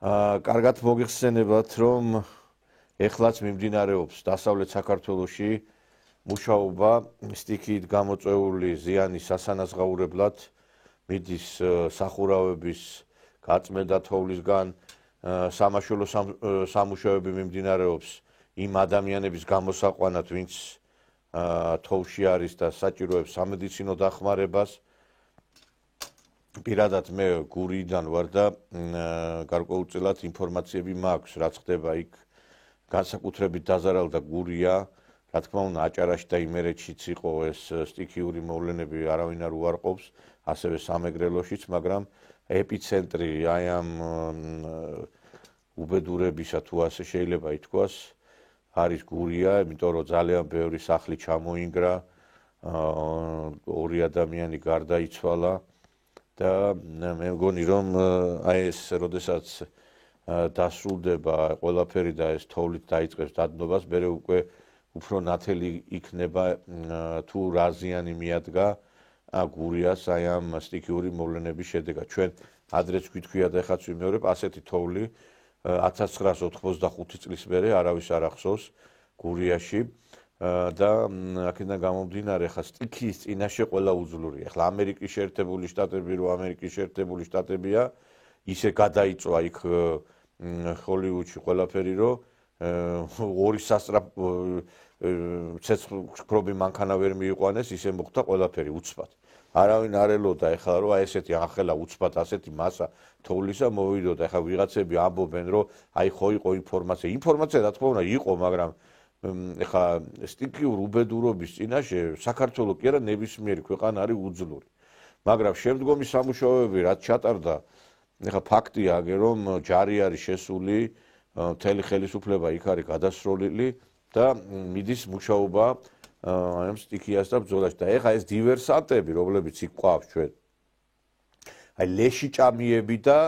კარგად მოგიხსენებათ, რომ ეხლაც მიმდინარეობს დასავლეთ საქართველოში მუშაობა სტიქიით გამოწვეული ზიანის სასანაზღაურებლად მიდის სახურავების გაწმენდა თოვლისგან სამაშველო სამუშაოები მიმდინარეობს იმ ადამიანების გამოსაყვანად, ვინც თოვლში არის და საჭიროებს სამედიცინო დახმარებას. Პირადად მე გურიდან ვარ და გარკვეულწილად ინფორმაციები მაქვს, რაც ხდება იქ. განსაკუთრებით დაზარალდა გურია, რა თქმა უნდა, აჭარაში და იმერეთშიც იყო ეს სტიქიური მოვლენები, არავინ არ უარყოფს, ასევე სამეგრელოშიც, მაგრამ ეპიცენტრი აი ამ უბედურებისა თუ ასე შეიძლება ითქვას, არის გურია, იმიტომ რომ ძალიან ბევრი სახლი ჩამოინგრა, ორი ადამიანი გარდაიცვალა და მე მგონი რომ აი ეს როდესაც დასრულდება ყველაფერი და ეს თოვლით დაიწყებს დადნობას, მერე უკვე უფრო ნათელი იქნება თუ რა ზიანი მიადგა გურიას აი ამ სტიქიური მოვლენების შედეგად. ჩვენ ადრეც გვითქვია და ეხლაც ვიმეორებ, ასეთი თოვლი 1985 წლის მერე არავის არ ახსოვს გურიაში და აქედან გამომდინარე ხა სტიქიის წინაშე ყველა უძლურია. ახლა ამერიკის შეერთებული შტატები რო ამერიკის შეერთებული შტატებია, ისე გადაიწვა იქ ჰოლივუდში ყველაფერი რო ორი ცეცხლობი მანქანა ვერ მიიყვანეს, ისე მოხდა ყველაფერი უცბად. არავინ არ ელოდა ეხლა რომ აი ესეთი ახლა უცბად ასეთი მასა თოვლისა მოვიდოდა. ეხლა ვიღაცები ამბობენ რომ აი ხო იყო ინფორმაცია რა თქმა უნდა იყო, მაგრამ ეხლა სტიქიურ უბედურობის წინაშე საქართველოს კი არა ნებისმიერი ქვეყანა არის უძლური. მაგრამ შემდგომი სამუშაოები რაც ჩატარდა, ეხლა ფაქტია აგერ რომ ჯარი არის შესული, მთელი ხელისუფლება იქ არის გადასროლილი და მიდის მუშაობა აი ამ სტიქიას და ბრძოლაში და ეხლა ეს დივერსანტები, რომლებიც იქ ყავს ჩვენ. აი ლეში ჭამიები და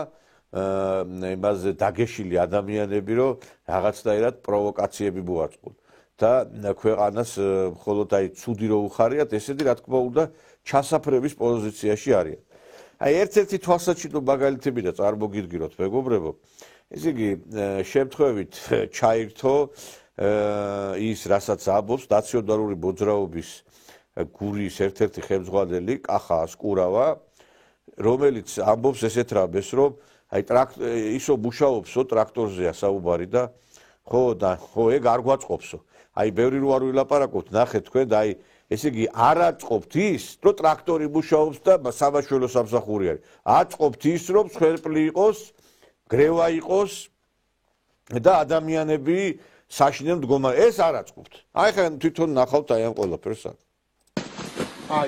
იმაზე დაგეშილი ადამიანები, რომ რაღაცნაირად პროვოკაციები მოაწყონ. და ქვეყანას მხოლოდ აი ცუდი რო უხარიათ, ესეთი რა თქმა უნდა ჩასაფრების პოზიციაში არიან. აი ერთ-ერთი თვალსაჩინო მაგალითები და წარმოგიდგინოთ მეგობრებო. ესე იგი შემთხვევით ჩაირთო ის რასაც ამბობს ნაციონალური მოძრაობის გურიის ერთ-ერთი ხელმძღვანელი კახა ასკურავა, რომელიც ამბობს ესეთ რამეს, რომ აი ისო მუშაობსო ტრაქტორზეა საუბარი და ხო ეგ არ გვაწყობსო. აი ბევრი რო არ ვილაპარაკობთ, ნახეთ თქვენ და აი ესე იგი არ აწყობთ ის, რომ ტრაქტორი მუშაობს და სამაშველო სამსახური არის. აწყობთ ის, რომ სხერპლი იყოს, გრევა იყოს და ადამიანები საშინელ მდგომარეობაში. ეს არ აწყობთ. აი ხა თვითონ ნახავთ აი ამ ყველაფერს.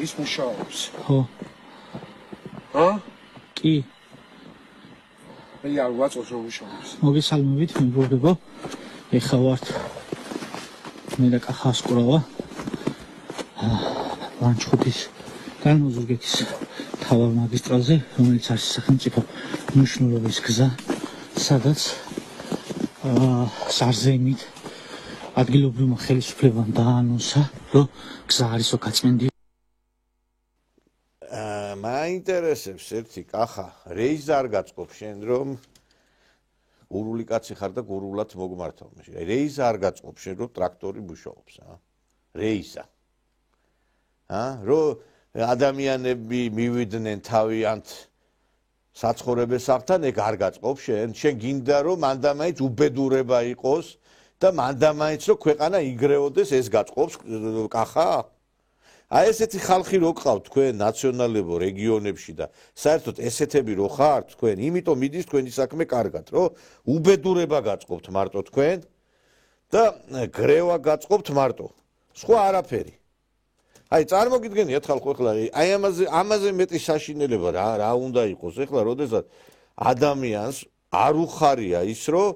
ის მუშაობს. ხო. კი. მე არ ვაწყობს რომ მუშაობს. მოგესალმებით, მეგობრებო. ეხლა ვართ მე და კახა ასკურავა. ლანჩხუთის და ოზურგეთის მთავარ მაგისტრალზე, რომელიც არის სახელმწიფო მნიშვნელობის გზა, სადაც სარზემით ადგილობრივმა ხელისუფლებამ დაანონსა, რომ გზა არისო გაწმენდი. მაინტერესებს ერთი კახა, რეიზ არ გაწყობ შენ რომ გურული კაცი ხარ და გურულად მოგმართავ. რეიზ არ გაწყობ შენ რომ ტრაქტორი მუშაობს, რეიზა. რომ ადამიანები მივიდნენ თავიანთ საცხოვრებელსთან, ეგ არ გაწყობ შენ გინდა რომ მანდამაინც უბედურება იყოს და მანდამაინც რომ ქვეყანა იგრეოდეს, ეს გაწყობს კახა? აი ესეთი ხალხი რო გყავთ თქვენ ნაციონალებო რეგიონებში და საერთოდ ესეთები რო ხართ თქვენ, იმიტომ მიდის თქვენი საქმე კარგად, რომ უბედურება გაწყობთ მარტო თქვენ და გრევა გაწყობთ მარტო. სხვა არაფერი. აი წარმოგიდგენიათ ხალხო ეხლა აი ამაზე მეტი საშინელება რა უნდა იყოს ეხლა როდესაც ადამიანს არ უხარია ის რომ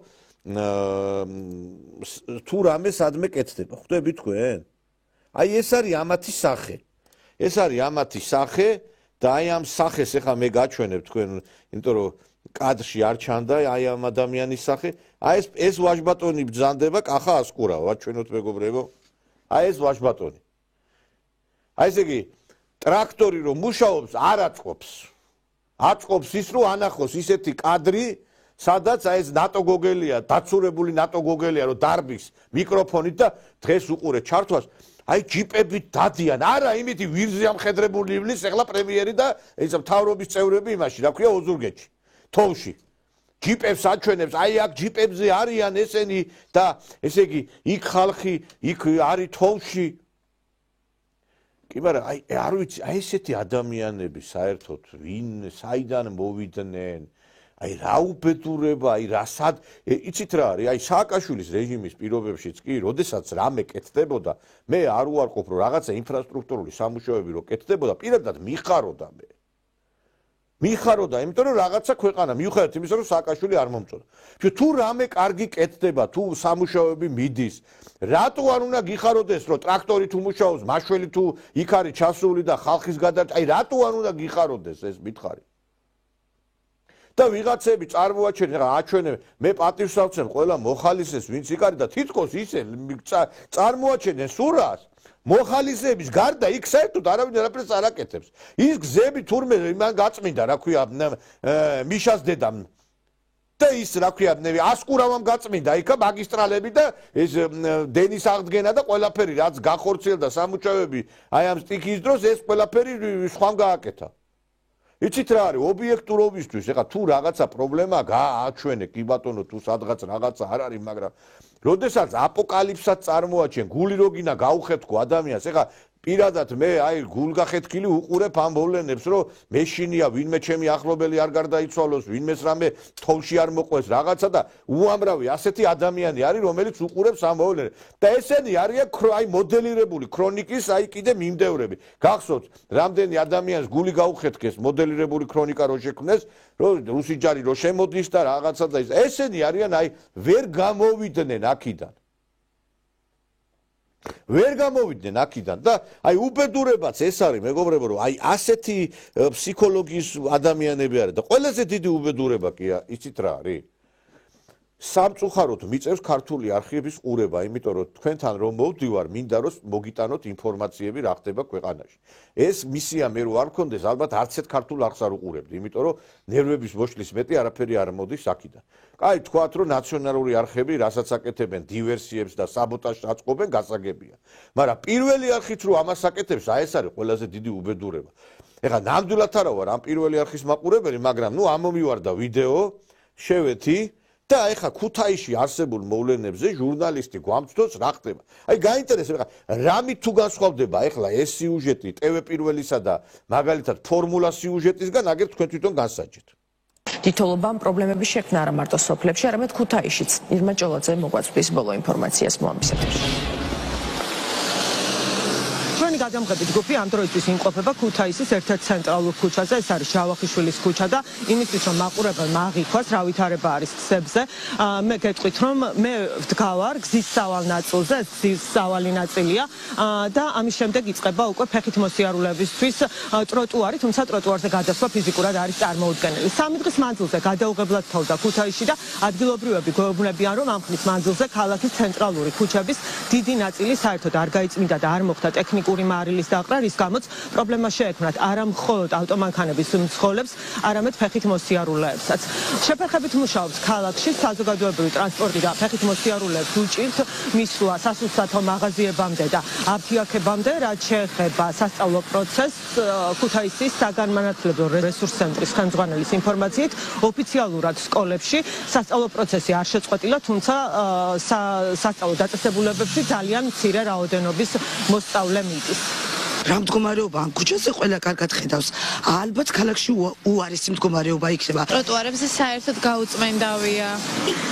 თუ რამე სადმე კეთდება ხვდები თქვენ აი ეს არის ამათი სახე ეს არის ამათი სახე და აი ამ სახეს ეხლა მე გაჩვენებ თქვენ იმიტომ რომ კადრში არ ჩანდა აი ამ ადამიანის სახე აი ეს ვაჟბატონი ბრძანდება კახა ასკურავა ვაჩვენოთ მეგობრებო აი ეს ვაჟბატონი აი ესე იგი ტრაქტორი რომ მუშაობს არ აწყობს ის რომ ანახოს ისეთი კადრი სადაც აი ეს ნატო გოგელია, დაცურებული ნატო გოგელია, რომ დარბის მიკროფონით და დღეს უყურე ჩართვას, აი ჯიპებით დადიან, არა იმითი ვირზე ამხედრებული ივლის, ეხლა პრემიერი და ეს მთავრობის წევრები იმაში, რა ქვია, ოზურგეთში, თოვში. ჯიპებს აჩვენებს, აი აქ ჯიპებზე არიან ესენი და ესე იგი, იქ ხალხი, იქ არის თოვში. კი, მაგრამ აი არ ვიცი, აი ესეთი ადამიანები საერთოდ ვინ, საიდან მოვიდნენ, აი რა უბედურება, აი რა სად, იცით რა არის, აი სააკაშვილის რეჟიმის პირობებშიც კი, როდესაც რამე კეთდებოდა, მე არ უარყოფ, რომ რაღაცა ინფრასტრუქტურული სამუშაოები რო კეთდებოდა, პირადად მიხაროდა მე. მიხაროდა, იმიტომ რომ რაღაცა ქვეყანა მიუხედავად იმისა, რომ სააკაშვილი არ მომწონდა. თუ რამე კარგი კეთდება, თუ სამუშაოები მიდის, რატო არ უნდა გიხაროდეს, რომ ტრაქტორი თუ მუშაობს, მაშველი თუ იქ არის ჩასული და ხალხის გადარჩენა, აი რატო არ უნდა გიხაროდეს ეს მითხარი? და ვიღაცები წარმოაჩენენ, რა აჩვენე, მე პატივს ავცემ ყველა მოხალისეს, ვინც იქ არის და თითქოს ისე წარმოაჩენენ სურას. მოხალისეების გარდა იქ საერთოდ არავინ არაფერს არ აკეთებს. ის გზები თურმე იმან გაწმინდა, რა ქვია, მიშას დედამ. და ის რა ქვია, ასკურავამ გაწმინდა იქა მაგისტრალები და ეს დენის აღდგენა და ყველაფერი რაც გახორციელდა სამუშაოები, აი ამ სტიქის დროს ეს ყველაფერი სხვამ გააკეთა. იცით რა არის, ობიექტურობისთვის, ეხლა თუ რაღაცა პრობლემა გააჩვენე, კი ბატონო, თუ სადღაც რაღაცა არ არის, მაგრამ როდესაც აპოკალიფსაც წარმოაჩენ, გული როგინა გაუხეთქო ადამიანს, ეხლა პირადად მე აი გულგახეთქილი უყურებ ამ მოვლენებს, რომ მეშინია ვინმე ჩემი ახლობელი არ გარდაიცვალოს, ვინმეს რამე თოვში არ მოყვეს რაღაცა და უამრავი ასეთი ადამიანი არის, რომელიც უყურებს ამ მოვლენებს. და ესენი არიან აი მოდელირებული ქრონიკის აი კიდე მიმდევრები. გახსოვთ, რამდენი ადამიანს გული გაუხეთქეს მოდელირებული ქრონიკა რო შექმნეს, რომ რუსი ჯარი რო შემოდის და რაღაცა და ესენი არიან აი ვერ გამოვიდნენ აქიდან. ვერ გამოვიდნენ აქიდან და აი უბედურებაც ეს არის მეგობრებო რომ აი ასეთი ფსიქოლოგიის ადამიანები არის და ყველაზე დიდი უბედურება კი იცით რა არის სამწუხაროდ მიწევს ქართული არქივების ყურება იმიტომ რომ თქვენთან რომ მოვდივარ მინდა რომ მოგიტანოთ ინფორმაციები რა ხდება ქვეყანაში ეს მისია მე რო არ მქონდეს ალბათ არც ერთ ქართულ არხს არ უყურებდი იმიტომ რომ ნერვების მოშლის მეტი არაფერი არ მოდის აქიდან კაი თქვათ რომ ნაციონალური არხები რასაც აკეთებენ დივერსიებს და საბოტაჟს აწყობენ გასაგებია მაგრამ პირველი არხით რო ამას აკეთებს აი ეს არის ყველაზე დიდი უბედურება ეხლა ნამდვილად არა ვარ ამ პირველი არხის მაყურებელი მაგრამ ნუ ამომივარდა ვიდეო შევეთი და ეხლა ქუთაისში არსებულ მოვლენებზე ჟურნალისტი გვამცდოს რა ხდება. აი გაინტერესებს რამით თუ განსხვავდება ეხლა ეს სიუჟეტი TV პირველისა და მაგალითად ფორმულა სიუჟეტისგან აგერ თქვენ თვითონ განსაჯეთ. თითოეულობამ პრობლემები შექმნა არა მარტო სოფლებში, არამედ ქუთაისშიც. ირმა ჭოლაძე მოგვაწვდის ბოლო ინფორმაციას მოამბისებს. ჩვენი გადამღებით ჯგუფი ამ დროისთვის იმყოფება ქუთაისის ერთ-ერთ ცენტრალურ ქუჩაზე, ეს არის ჟავახიშვილის ქუჩა და იმისთვის რომ მაყურებელმა აღიქვას რა ვითარება არის გზებზე, მე გეტყვით რომ მე ვდგავარ გზის სავალ ნაწილზე, გზის სავალი ნაწილია და ამის შემდეგ იწყება უკვე ფეხით მოსიარულეებისთვის ტროტუარი, თუმცა ტროტუარზე გადასვლა ფიზიკურად არის წარმოუდგენელი. 3 დღის მანძილზე გადაუღებლად თოვდა ქუთაისში და ადგილობრივები გვეუბნებიან რომ ამ ხნის მანძილზე ქალაქის ცენტრალური ქუჩების დიდი ნაწილი საერთოდ არ გაიწმინდა და არ მოხდა ტექნიკური მარილის დაყრა, რის გამოც პრობლემა შეექმნათ არა მხოლოდ ავტომანქანების მცხოვრებს, არამედ ფეხით მოსიარულეებსაც. შეფერხებით მუშაობს ქალაქში საზოგადოებრივი ტრანსპორტი და ფეხით მოსიარულეებს უჭირთ მისვლა სასუსათო მაღაზიებამდე და აფთიაქებამდე, რაც შეეხება სასწავლო პროცესს, ქუთაისის საგანმანათლებლო რესურს ცენტრის ხელმძღვანელის ინფორმაციით, ოფიციალურად სკოლებში სასწავლო პროცესი არ შეწყვეტილა, თუმცა სასწავლო დაწესებულებებში ძალიან მცირე რაოდენობის მოსწავლე მიდის. რა მდგომარეობა ამ ქუჩაზე ყველა კარგად ხედავს. ალბათ ქალაქში უარესი მდგომარეობა იქნება. ტროტუარებზე საერთოდ გაუწმენდავია.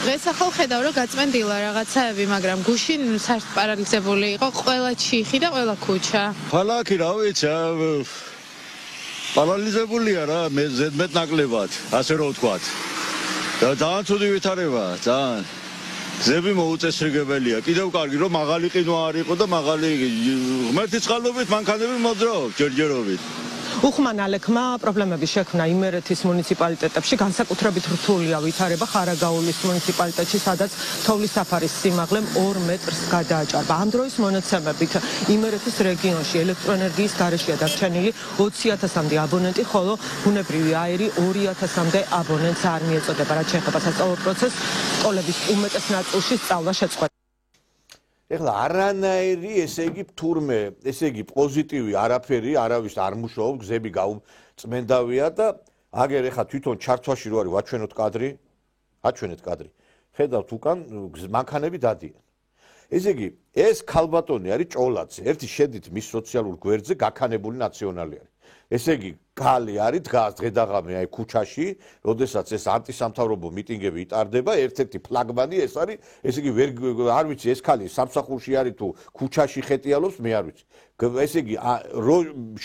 დღეს ახლა ხედავ რომ გაწმენდილა რაღაცაები, მაგრამ გუშინ საერთოდ პარალიზებული იყო ყველა ჩიხი და ყველა ქუჩა. ქალაქი რა ვიცი, პარალიზებულია რა, მე ზედმეტ ნაკლებად, ასე რომ ვთქვათ. და ძალიან ცუდი ვითარებაა, ძალიან. გზები მოუწესრიგებელია. კიდევ კარგი რომ მაღალი ყინვა არ იყო და მაღალი ღმერთის წყალობით მანქანები მოძრაობს ჯერჯერობით. უხმან ალექმა პრობლემების შექმნა იმერეთის მუნიციპალიტეტებში, განსაკუთრებით რთულია ვითარება ხარაგაულის მუნიციპალიტეტში, სადაც თოვლის საფარის სიმაღლე 2 მეტრს გადააჭარბა. ამ დროის მონაცემებით იმერეთის რეგიონში ელექტროენერგიის გარეშეა დარჩენილი 20,000-მდე აბონენტი, ხოლო ბუნებრივი აირი 2,000-მდე აბონენტს არ მიეწოდება, რაც შეეხება სასწავლო პროცესს, სკოლების უმეტეს ნაწილში სწავლა შეწყვეტა. ეხლა არანაირი, ესე იგი თურმე, ესე იგი პოზიტივი არაფერი, არავის არ მუშაობს, გზები გაუწმენდავია და აგერ ეხლა თვითონ ჩართვაში რო არის ვაჩვენოთ კადრი, აჩვენეთ კადრი. ხედავთ უკან მანქანები დადიან. ესე იგი, ეს ქალბატონი არის ჭოლაძე, ერთი შედით მის სოციალურ გვერდზე გაქანებული ნაციონალი არის. ესე იგი, გალი არის დგას დღედაღამე აი ქუჩაში, როდესაც ეს ანტისამთავრობო მიტინგები იტარდება, ერთ-ერთი ფლაგმანი ეს არის, ესე იგი, არ ვიცი ეს ქალი სამსახურში არის თუ ქუჩაში ხეტიალობს, მე არ ვიცი. ესე იგი,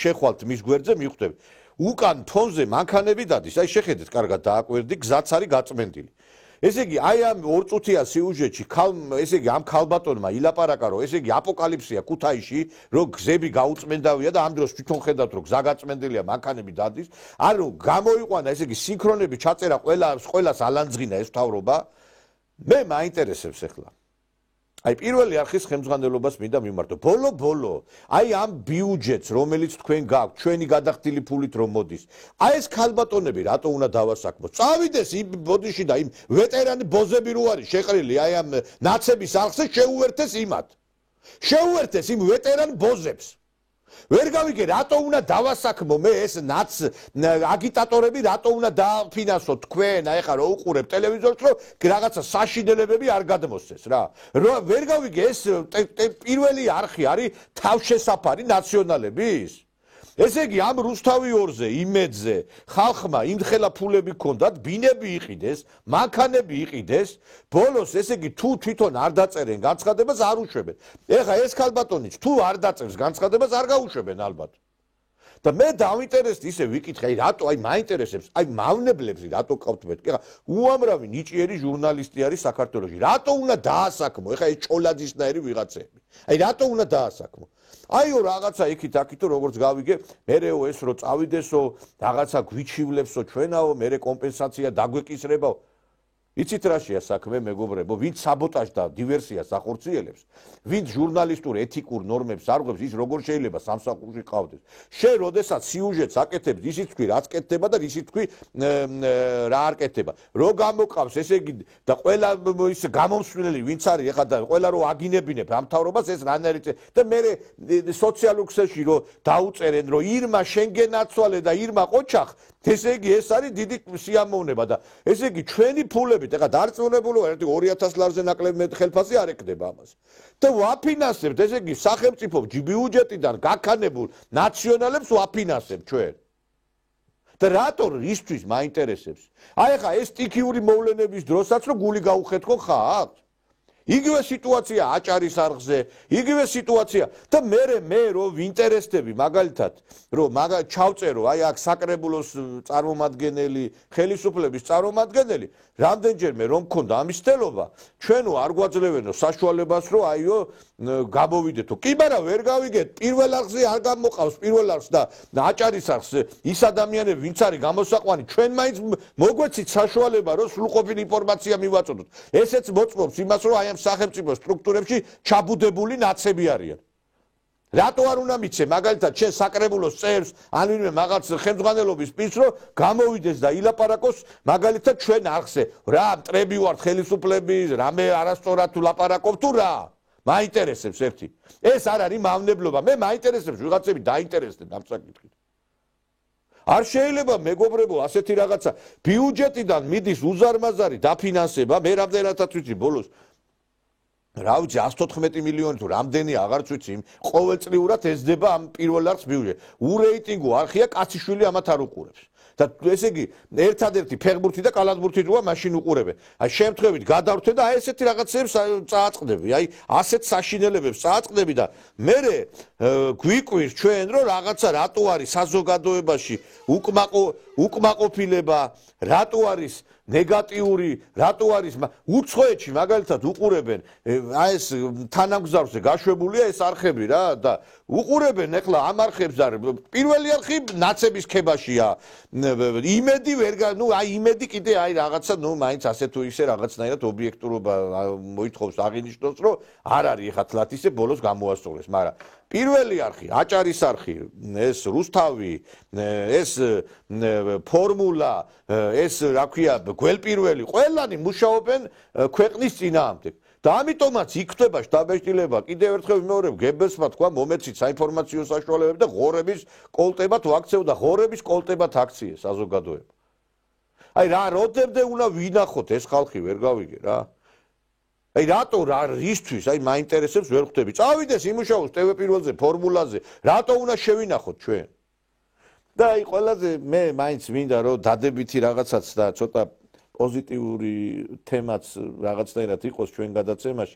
შეხვალთ მის გვერდზე მიხვდები. უკან ფონზე მანქანები დადის, აი შეხედეთ, კარგად დააკვირდი, გზაც არის გაწმენდილი. ესე იგი, აი ამ 2 წუთია სიუჟეტში, ესე იგი, ამ ქალბატონმა ილაპარაკა, რომ ესე იგი აპოკალიფსია ქუთაისში, რომ გზები გაუწმენდავია და ამ დროს თვითონ ხედავთ, რომ გზა გაწმენდილია, მანქანები დადის, ანუ გამოიყვანა, ესე იგი, სინქრონები ჩაწერა ყველას ალანძღინა ეს მთავრობა. მე მაინტერესებს ახლა. აი პირველი არხის ხელმძღვანელობას მინდა მიმართო. ბოლო, აი ამ ბიუჯეტს, რომელიც თქვენ გაქვთ, ჩვენი გადახდილი ფულით რომ მოდის. აი ეს ქალბატონები რატო უნდა დავასაქმოთ? წავიდეს იმ ბოდიში და იმ ვეტერანი ბოზები რო არის შეყრილი, აი ამ ნაცების არხზე შეუერთეს იმათ. შეუერთეს იმ ვეტერან ბოზებს. ვერ გავიგე რატო უნდა დავასაქმო მე ეს ნაც აგიტატორები რატო უნდა დაფინანსო თქვენ აი ხა რო უყურებ ტელევიზორს რომ რაღაცა საშინელებები არ გადმოსცეს რა ვერ გავიგე ეს პირველი არხი არის თავშესაფარი ნაციონალების ესე იგი ამ რუსთავი 2-ზე იმედზე ხალხმა იმხელა ფულები ჰქონდათ ბინები იყიდეს მანქანები იყიდეს ბოლოს ესე იგი თუ თვითონ არ დაწერენ განცხადებას არ უშვებენ ეხა ეს ქალბატონიც თუ არ დაწერს განცხადებას არ გაუშვებენ ალბათ და მე დავინტერესდი ისე ვიკითხე აი რატო აი მაინტერესებს აი მავნებლებს რატო ყავთ მეთქი ეხა უამრავი ნიჭიერი ჟურნალისტი არის საქართველოში რატო უნდა დაასაქმო ეხა ეს ჭოლაძისნაირი ვიღაცები აი რატო უნდა დაასაქმო აიო რაღაცა იქით აქითო როგორც გავიგე მერეო ეს რო წავიდესო რაღაცა გვიჩივლებსო ჩვენაო მერე კომპენსაცია დაგვეკისრებაო იცით რაშია საქმე მეგობრებო ვინც საბოტაჟს და დივერსიას ახორციელებს ვინც ჟურნალისტურ ეთიკურ ნორმებს არღვევს ის როგორ შეიძლება სამსახურში ყავდეს შენ როდესაც სიუჟეტს აკეთებ ისიც თქვი რაც კეთდება და ისიც თქვი რა არ კეთდება რო გამოყავს ესე იგი და ყველა ის გამომსვლელი ვინც არის ეხლა და ყველა რო აგინებინებ ამ თავრობას ეს რანაირით და მე სოციალურ ქსელში რო დაუწერენ რომ ირმა შენგენაცვალე და ირმა ყოჩახ ესე იგი ეს არის დიდი სიამოვნება და ესე იგი ჩვენი ფულებით ეხლა დარწმუნებული ვარ ერთი 2000 ლარზე ნაკლები ხელფასი არ ეკდება ამას და ვაფინანსებთ ესე იგი სახელმწიფო ბიუჯეტიდან გაქანებულ ნაციონალებს ვაფინანსებთ ჩვენ და რატო ისთვის მაინტერესებს აი ეხლა ეს სტიქიური მოვლენების დროსაც რომ გული გაუხეთქო ხალხს იგივე სიტუაცია აჭარის არხზე, იგივე სიტუაცია და მე რო ვინტერესდები მაგალითად, რომ ჩავწერო აი აქ საკრებულოს წარმომადგენელი, ხელისუფლების წარმომადგენელი, რამდენჯერმე რომ მქონდა ამის თელობა, ჩვენო არ გვაძლევენო საშუალებას რომ აიო გამოვიდეთო. კი, მაგრამ ვერ გავიგეთ, პირველ არხზე არ გამოყავს პირველ არხს და აჭარის არხს ის ადამიანები, ვინც არის გამოსაყვანი, ჩვენ მაინც მოგვეცით საშუალება რომ სრულყოფილი ინფორმაცია მივაწოდოთ. ესეც მოწმობს იმას რომ აი სახელმწიფო სტრუქტურებში ჩაბუდებული ნაცები არიან. რატო არ უნდა მიცე მაგალითად შენ საკრებულოს წერს ან ვინმე მაგაც ხელმძღვანელობის პირს რომ გამოვიდეს და ილაპარაკოს მაგალითად ჩვენ არხზე რა მტრები ვართ ხელისუფლების რამე არასწორად თუ ლაპარაკობ თუ რა მაინტერესებს ერთი ეს არ არის მავნებლობა მე მაინტერესებს ვიღაცები დაინტერესდნენ ამ საკითხით არ შეიძლება მეგობრებო ასეთი რაღაცა ბიუჯეტიდან მიდის უზარმაზარი დაფინანსება მე რამდენადაც ვიცი ბოლოს რა ვიცი 114 მილიონი თუ რამდენი აღარც ვიცი ყოველწლიურად ეზდება ამ პირველ არხს ბიუჯეტი ურეიტინგო არხია კაციშვილი ამათ არ უყურებს და ესე იგი ერთადერთი ფეხბურთი და კალათბურთი როა მაშინ უყურებენ აი შემთხვევით გადავრთე და აი ესეთი რაღაცებს წააწყდები აი ასეთ საშინელებებს წააწყდები და მე გვიკვირს ჩვენ რომ რაღაცა რატო არის საზოგადოებაში უკმაყოფილება რატო არის ნეგატიური რატო არის უცხოეთში მაგალითად უყურებენ აი ეს თანამგზავრზე გაშვებულია ეს არხები რა და უყურებენ ეხლა ამ არხებს და პირველი არხი ნაცების ქებაშია იმედი ვერ აი იმედი კიდე აი რაღაცა მაინც ასე თუ ისე რაღაცნაირად ობიექტურობა მოითხოვს აღინიშნოს რომ არ არის ეხლა თლათ ისე ბოლოს გამოასწორეს მაგრამ პირველი არხი აჭარის არხი ეს რუსთავი ეს ფორმულა ეს რა ქვია გველპირველი ყველანი მუშაობენ ქვეყნის წინააღმდეგ და ამიტომაც იქნება შტაბ-ეჭდილება კიდევ ერთხელ ვიმეორებ გებელსმა თქვა მომეცით საინფორმაციო საშუალებები და ღორების კოლტებად ვაქცევ და ღორების კოლტებად აქციე საზოგადოება აი რა როდემდე უნდა ვინახოთ ეს ხალხი ვერ გავიგე რა აი რატო რა რისთვის აი მაინტერესებს ვერ ხვდები წავიდეს იმუშაოს TV პირველზე ფორმულაზე რატო უნდა შევინახოთ ჩვენ და აი ყველაზე მე მაინც მინდა რომ დადებითი რაღაცაც და ცოტა პოზიტიური თემაც რაღაცნაირად იყოს ჩვენ გადაცემაში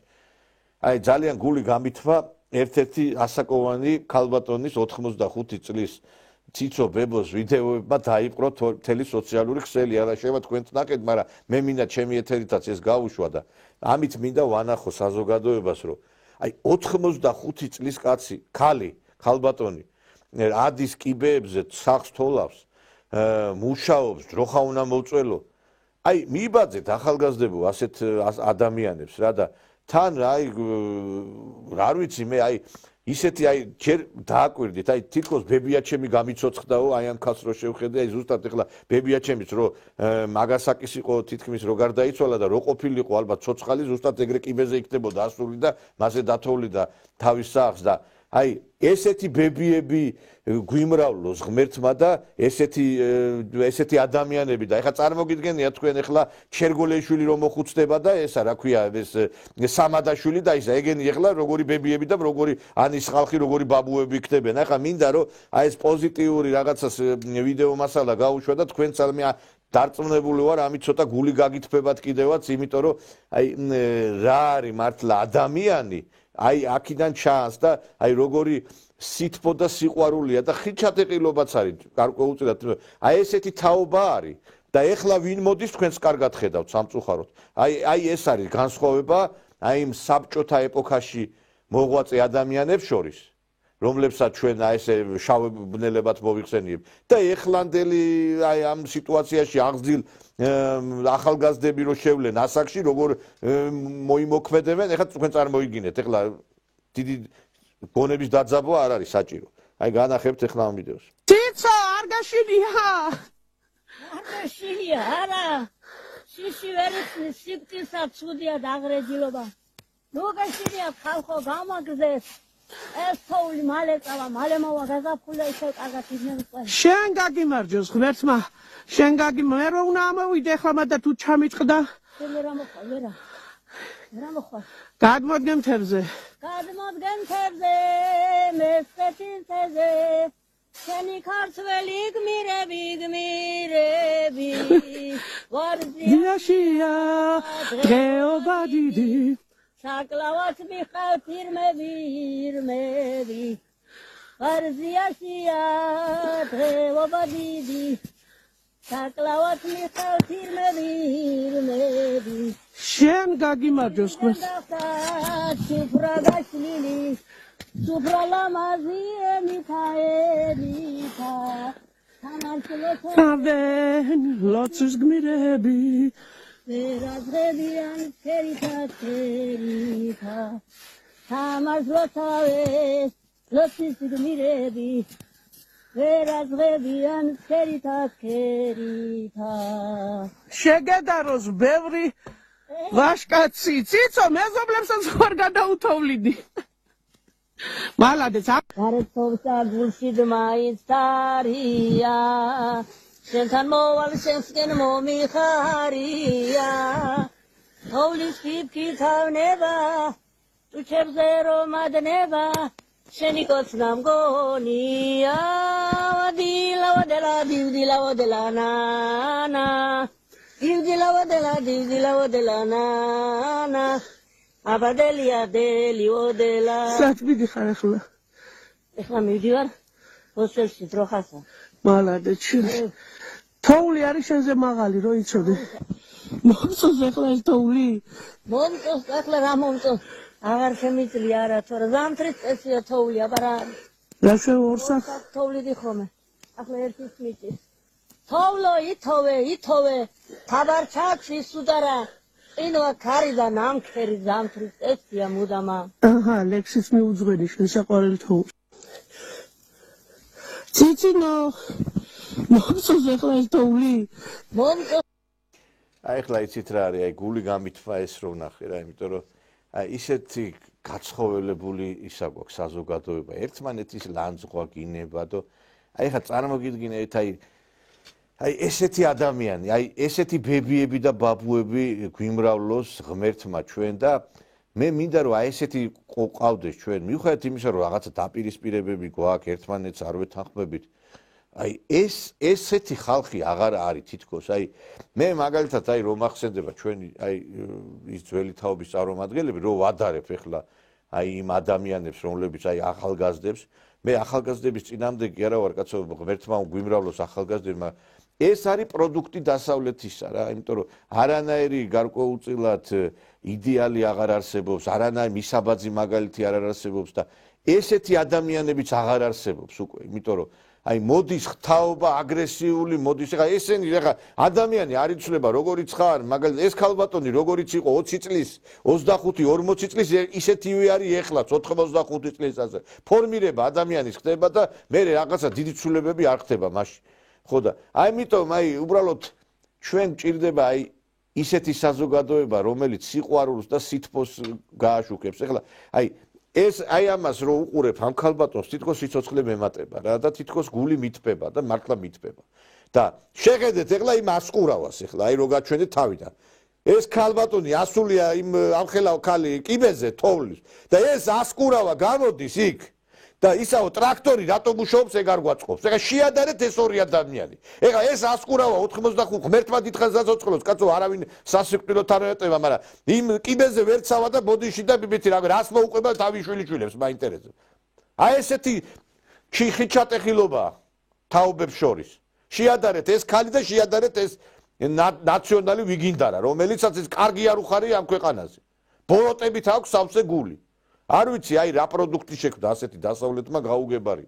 აი ძალიან გული გამithვა ერთ-ერთი ასაკოვანი ქალბატონის 85 წლის ციცო ბებოს ვიდეოებმა დაიპყრო მთელი სოციალური ქსელი არა შევა თქვენთ ნაკეთ მაგრამ მე მინდა ჩემი ეთერითაც ეს გავუშვა და ამით მინდა ვანახო საზოგადოებას რომ აი 85 წლის კაცი ქალბატონი ადის კიბეებზე სახს თოლავს მუშაობს დროხა უნდა მოწველო აი მიბაძეთ ახალგაზრდებო ასეთ ადამიანებს რა და თან აი რა ვიცი მე აი ისეთი აი ჯერ დააკვირდით აი თითქოს ბებიაჩემი გამიცოცხდაო აი ამ ხალხს რო შევხედე აი ზუსტად ეხლა ბებიაჩემიც რო მაგასაკის იყო თითქმის რო გარდაიცვალა და რო ყოფილიყო ალბათ ცოცხალი ზუსტად ეგრე კიბეზე იქნებოდა ასული და მასე დათოვლიდა თავის სახლს და აი ესეთი ბებიები გვიმრავლოს ღმერთმა და ესეთი ადამიანები და ეხლა წარმოგიდგენია თქვენ ეხლა ჩერგოლეიშვილი რომ მოხუცდება და ესა რა ქვია ეს სამადაშვილი და ისა ეგენი ეხლა როგორი ბებიები და როგორი ანის ხალხი როგორი ბაბუები იქნებიან ეხლა მინდა რომ აი ეს პოზიტიური რაღაცას ვიდეო მასალა გაუშვა და თქვენ წალმე დარწმუნებული ვარ ამით ცოტა გული გაგითბებათ კიდევაც იმიტომ რომ აი რა არის მართლა ადამიანი აი აქიდან ჩანს და აი როგორი სითბო და სიყვარულია და ხიჩატეყილობაც არის გარკვეულწილად აი ესეთი თაობა არის და ეხლა ვინ მოდის თქვენს კარგად ხედავთ სამწუხაროდ აი ეს არის განსხვავება აი იმ საბჭოთა ეპოქაში მოღვაწე ადამიანებს შორის რომლებსაც ჩვენ აი ესე შავ ბნელებად მოვიხსენიებ და ეხლანდელი აი ამ სიტუაციაში აღზრდილ ახალგაზრდები რო შევლენ ასაკში როგორ მოიმოქმედებენ ეხლა თქვენ წარმოიგინეთ ეხლა დიდი გონების დაძაბვა არ არის საჭირო აი განახებთ ეხლა ამ ვიდეოს ციცო არ გაშინია არა შიში ვერ იცის სიკტისა ცუდია დაღრეჯილობა ნუ გაშინია ხალხო გამაგზეს ეს თოვლი მალე წავა მალე მოვა გაზაფხული ისე კარგად იქნება შენ გაგიმარჯოს ღმერთმა შენ მე რო უნდა ამოვიდე ხლა მადა თუ ჩამიტყდა ვერა მოხვალ გადმოდგენ თებზე მესტეთიზე შენი ქართველი გმირები ვარზიაშია დღეობა დიდი საკლავად მიხავთ ირმები ვარზიაშია დღეობა დიდი საკლავად მიხავთ ირმები შენ გაგიმარჯოს სუფრა გაშლილი სუფრა ლამაზი ემიქაელისა თავენ ლოცვის გმირები ვერაზღებიან თერითა თამაზლოთავეს ლოცვის გმირები ვერაზღებიან თერითა შეგედაროს ბევრი ვაშკაცი ციცო მეზობლებსაც ხარ გადაუთოვლიდი მალადეც გარეთოვსა გულში დმაიც თარია შენთან მოვალ შენსკენ მომიხარია თოვლის ფიფკი თავნება ტუჩებზე რომ ადნება შენი კოცნა მგონია დილავადელა ნანა დილავადელა ნანა აბადელია დელიოდელა სათბიდი ხარ ეხლა მივდივარ ჰოსტელში დროხასა მალადეც თოვლი არის შენზე მაღალი რო იცოდე მომწონს ახლა ეს თოვლი? მომწონს ახლა რა მომწონს? აღარ შემიძლია არა, თორე ზამთრის წესია თოვლი, აბა რა. რა შეორსახ? თოვლი დიხომე. ახლა ერთის მიწის. თოვლო ითოვე. თაბარჩაკში სუდარა. ინვა ქარი და ნამქერი ზამთრის წესია მუდამა. აჰა, ლექსის მიუძღვენი შენ საყვარელ თოვლს. ციცინო მომწონს ახლა ეს თოვლი? მომწონს აი ახლა იცით რა არის, აი გული გამithვა ეს რო ვნახე რა, იმიტომ რომ აი ისეთი გაცხოველებული ისა გვაქვს საზოგადოება, ერთმანეთის ლანძღვა გინება და აი ახლა წარმოგიდგინეთ აი ესეთი ადამიანი, აი ესეთი ბებიები და ბაბუები გვიმრავლოს ღმერთმა ჩვენ და მე მინდა რომ აი ესეთი ყავდეს ჩვენ, მიუხედავად იმისა რომ რაღაცა დაპირისპირებები გვაქვს ერთმანეთს არ ვეთანხმებით, აი ესეთი ხალხი აღარ არის თითქოს, აი მე მაგალითად აი რომ ახსენდება ჩვენი აი ის ძველი თაობის წარმომადგენლები რომ ვადარებ ახლა აი იმ ადამიანებს რომლებიც აი ახალგაზრდებს მე ახალგაზრდების წინამდეგი არა ვარ კაცო ღმერთმა გვიმრავლოს ახალგაზრდებმა ეს არის პროდუქტი დასავლეთისა რა იმიტომ რომ არანაირი გარკვეულწილად იდეალი აღარ არსებობს არანაირი მისაბაძი მაგალითი არ არსებობს და ესეთი ადამიანებიც აღარ არსებობს უკვე იმიტომ რომ აი მოდის ხთაობა აგრესიული მოდის ეხა ესენი ეხა ადამიანი არ იცვლება როგორიც ხარ მაგალითად ეს ქალბატონი როგორიც იყო 20 წლის 25 40 წლის ისეთივე არის ეხლა 85 წლის ასე ფორმირება ადამიანის ხდება და მე რაღაცა დიდი ცვლილებები არ ხდება მაშინ ხო და აი ამიტომ აი უბრალოდ ჩვენ ჭირდება აი ისეთი საზოგადოება რომელიც სიყვარულს და სითბოს გააშუქებს ეხლა აი ეს აი ამას რო უყურებ ამ ქალბატონს თითქოს სიცოცხლე მემატება რა და თითქოს გული მithბება და მართლა მithბება და შეხედეთ ეხლა იმ ასკურავას ეხლა აი რო გაჩვენეთ თავიდან ეს ქალბატონი ასულია იმ ამხელა ქალი კიბეზე თოვლის და ეს ასკურავა გამოდის იქ და ისაო ტრაქტორი რატომ მუშაობს ეგ არ გვაწყობს ეხლა შეადარეთ ეს ორი ადამიანი ეხლა ეს ასკურავა 85 ღმერთმა დიდხანს დაწოწყლოს კაცო არავინ სასიკვდილოდ არ ეტევა მაგრამ იმ კიბეზე ვერცავა და ბოდიში და ბიბეთი რა რას მოუყვება თავი შვილიშვილებს მაინტერესებს აი ესეთი ხიჩატეხილობა თაობებს შორის შეადარეთ ეს ქალი და შეადარეთ ეს ნაციონალი ვიგინდარა რომელიცაც ეს კარგი არ უხარია ამ ქვეყანაზე ბოროტებით აქვს სავსე გული არ ვიცი აი რა პროდუქტი შექმნა ასეთი დასავლეთმა გაუგებარი